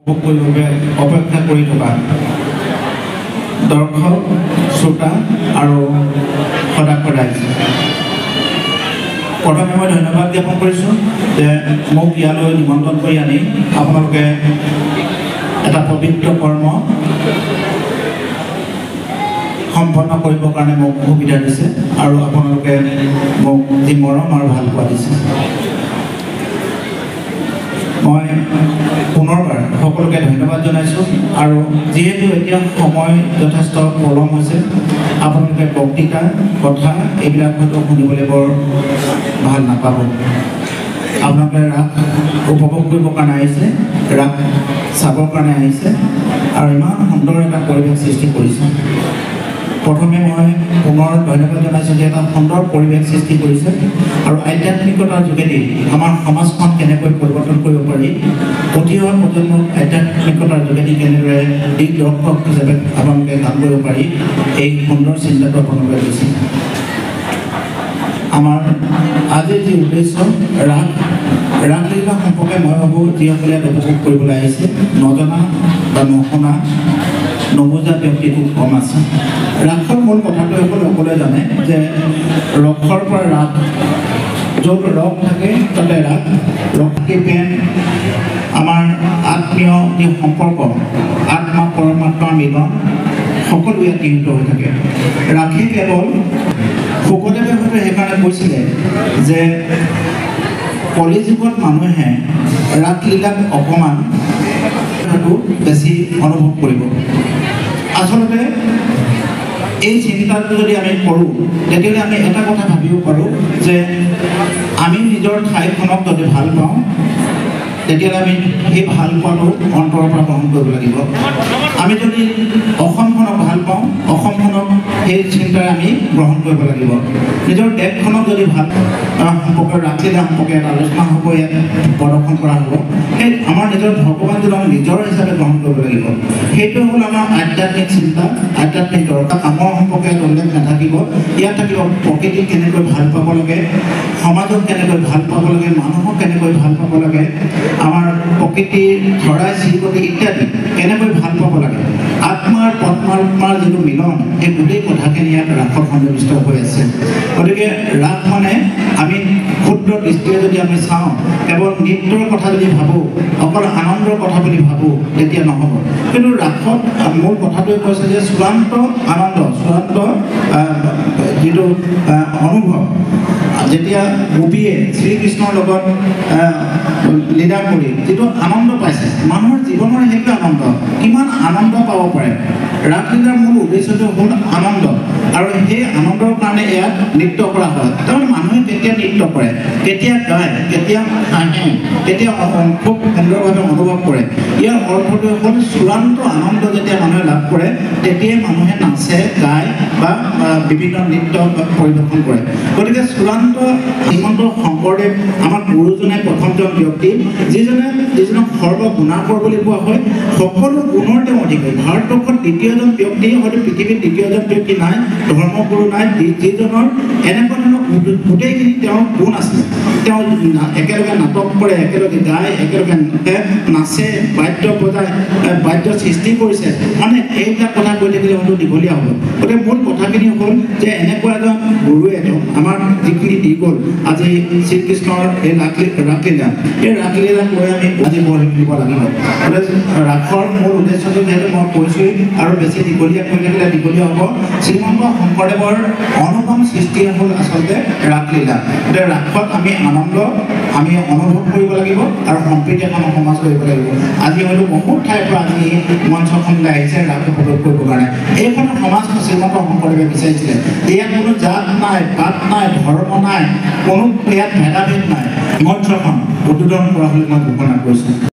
অপেক্ষা কৰি থকা দৰ্শক শ্ৰোতা আৰু সদায় ৰাইজ, প্ৰথমে মই ধন্যবাদ জ্ঞাপন কৰিছোঁ যে মোক ইয়ালৈ নিমন্ত্ৰণ কৰি আনি আপোনালোকে এটা পবিত্ৰ কৰ্ম সম্পন্ন কৰিবৰ কাৰণে মোক সুবিধা দিছে আৰু আপোনালোকে মোক যি মৰম আৰু ভাল পোৱা দিছে। মই পুনৰবাৰ সকলোকে ধন্যবাদ জনাইছোঁ আৰু যিহেতু এতিয়া সময় যথেষ্ট পলম হৈছে, আপোনালোকে বক্তৃতা কথা এইবিলাক হয়তো শুনিবলৈ বৰ ভাল নাপাব। আপোনালোকে ৰাস উপভোগ কৰিবৰ কাৰণে আহিছে, ৰাস চাবৰ কাৰণে আহিছে আৰু ইমান সুন্দৰ এটা পৰিৱেশ সৃষ্টি কৰিছে। প্ৰথমে মই পুনৰ ধন্যবাদ জনাইছোঁ যে এটা সুন্দৰ পৰিৱেশ সৃষ্টি কৰিছে আৰু আধ্যাত্মিকতাৰ যোগেদি আমাৰ সমাজখন কেনেকৈ পৰিৱৰ্তন কৰিব পাৰি, উঠি অহা প্ৰজন্মক আধ্যাত্মিকতাৰ যোগেদি কেনেদৰে দিগদৰ্শক হিচাপে আপোনালোকে কাম কৰিব পাৰি, এই সুন্দৰ চিন্তাটো আপোনালোকে লৈছে। আমাৰ আজিৰ যি উদ্দেশ্য ৰাসলীলা সম্পৰ্কে মই ভাবোঁ যিসকলে উপভোগ কৰিবলৈ আহিছে, নজনা বা নুশুনা নুবুজা ব্যক্তি খুব কম আছে। ৰাসৰ মূল কথাটো সকলোৱে জানে যে ৰসৰ পৰা ৰাস, য'ত ৰস থাকে তাতে ৰাস, ৰসী প্ৰেম, আমাৰ আত্মীয় যি সম্পৰ্ক, আত্মা পৰমাত্মাৰ মিলন, সকলো ইয়াত নিহিত হৈ থাকে। ৰাসে কেৱল শুকদেৱে হয়তো সেইকাৰণে কৈছিলে যে কলিযুগত মানুহে ৰাসলীলাক অকণমান বেছি অনুভৱ কৰিব। আচলতে এই চিন্তাটো যদি আমি কৰোঁ, তেতিয়াহ'লে আমি এটা কথা ভাবিব পাৰোঁ যে আমি নিজৰ ঠাইখনক যদি ভাল পাওঁ, তেতিয়াহ'লে আমি সেই ভাল পোৱাটো অন্তৰৰ পৰা গ্ৰহণ কৰিব লাগিব। আমি যদি অসমখনক ভাল পাওঁ, অসমখনক সেই চিন্তাৰে আমি গ্ৰহণ কৰিব লাগিব। নিজৰ দেশখনক যদি ভাল সম্পৰ্কে ৰাসলীলা সম্পৰ্কে এটা আলোচনা হ'ব, ইয়াত প্ৰদৰ্শন কৰা হ'ব, সেই আমাৰ নিজৰ ভগৱানজনক নিজৰ হিচাপে গ্ৰহণ কৰিব লাগিব। সেইটো হ'ল আমাৰ আধ্যাত্মিক চিন্তা, আধ্যাত্মিক দৰকাৰ। কামৰ সম্পৰ্কে উল্লেখ নাথাকিব, ইয়াত থাকিব প্ৰকৃতিক কেনেকৈ ভাল পাব লাগে, সমাজক কেনেকৈ ভাল পাব লাগে, মানুহক কেনেকৈ ভাল পাব লাগে, আমাৰ প্ৰকৃতিৰ চৰাই চিৰিকটি ইত্যাদি কেনেকৈ ভাল পাব লাগে, আত্মাৰ পৰমাত্মাৰ যিটো মিলন, সেই গোটেই কথাখিনি ইয়াত ৰাসত সন্নিৱিষ্ট হৈ আছে। গতিকে ৰাস মানে আমি ক্ষুদ্ৰ দৃষ্টিৰে যদি আমি চাওঁ, কেৱল নৃত্যৰ কথা যদি ভাবোঁ, অকল আনন্দৰ কথা বুলি ভাবোঁ, তেতিয়া নহ'ব। কিন্তু ৰাসত মূল কথাটোৱে কৈছে যে চূড়ান্ত আনন্দ, চূড়ান্ত যিটো অনুভৱ, যেতিয়া গোপীয়ে শ্ৰীকৃষ্ণৰ লগত লীলা কৰি যিটো আনন্দ পাইছে, মানুহৰ জীৱনৰ সেইটো আনন্দ, কিমান আনন্দ পাব পাৰে। ৰাসলীলাৰ মূল উদ্দেশ্যটো হ'ল আনন্দ, আৰু সেই আনন্দৰ কাৰণে ইয়াত নৃত্য কৰা হয়। তাৰমানে মানুহে কেতিয়া নৃত্য কৰে, কেতিয়া গায়, কেতিয়া হাঁহে, কেতিয়া খুব সুন্দৰভাৱে অনুভৱ কৰে, ইয়াৰ অৰ্থটো হ'ল চূড়ান্ত আনন্দ যেতিয়া মানুহে লাভ কৰে, তেতিয়াই মানুহে নাচে, গায় বা বিভিন্ন নৃত্য পৰিৱেশন কৰে। গতিকে চূড়ান্ত শ্ৰীমন্ত শংকৰদেৱ আমাৰ গুৰুজনে প্ৰথমজন ব্যক্তি, যিজনক সৰ্বগুণাকৰ বুলি কোৱা হয়। সকলো গুণৰ তেওঁ অধিকাৰী। ভাৰতবৰ্ষত দ্বিতীয়জন ব্যক্তি, হয়তো পৃথিৱীত দ্বিতীয়জন ব্যক্তি নাই, ধৰ্মগুৰু নাই, যিজনৰ এনেকুৱা ধৰণৰ গোটেইখিনি তেওঁৰ গুণ আছে। তেওঁ একেলগে নাটক কৰে, একেলগে গায়, একেলগে নাচে, বাদ্য বজায়, বাদ্য সৃষ্টি কৰিছে, মানে এইবিলাক কথা কৈ থাকিলে হয়তো দীঘলীয়া হ'ব। গতিকে মূল কথাখিনি হ'ল যে এনেকুৱা এজন গুৰুৱে আমাৰ যিখিনি দি গ'ল আজি শ্ৰীকৃষ্ণৰ এই ৰাসলীলা, এই ৰাসলীলাক লৈ আমি আজি বৰ্ণি দিব লাগিব। গতিকে ৰাসৰ মূল উদ্দেশ্যটো যিহেতু মই কৈছোঁৱেই, আৰু বেছি দীঘলীয়া কৈ থাকিলে দীঘলীয়া হ'ব। শ্ৰীমন্ত শংকৰদেৱৰ অনুপম সৃষ্টিয়ে হ'ল আচলতে ৰাসলীলা। গতিকে ৰাসত আমি আনন্দ আমি অনুভৱ কৰিব লাগিব আৰু সম্প্ৰীতি এখন সমাজ কৰিব লাগিব। আজি হয়তো বহুত ঠাইৰ পৰা আজি মঞ্চখনলৈ আহিছে ৰাস উপভোগ কৰিবৰ কাৰণে। এইখন সমাজ শ্ৰীমন্ত শংকৰদেৱে বিচাৰিছিলে। ইয়াত কোনো জাত নাই, পাত নাই, ধৰ্ম নাই, কোনো ইয়াত ভেদাভেদ নাই। মঞ্চখন উদ্বোধন কৰা হ'লে মই ঘোষণা কৰিছোঁ।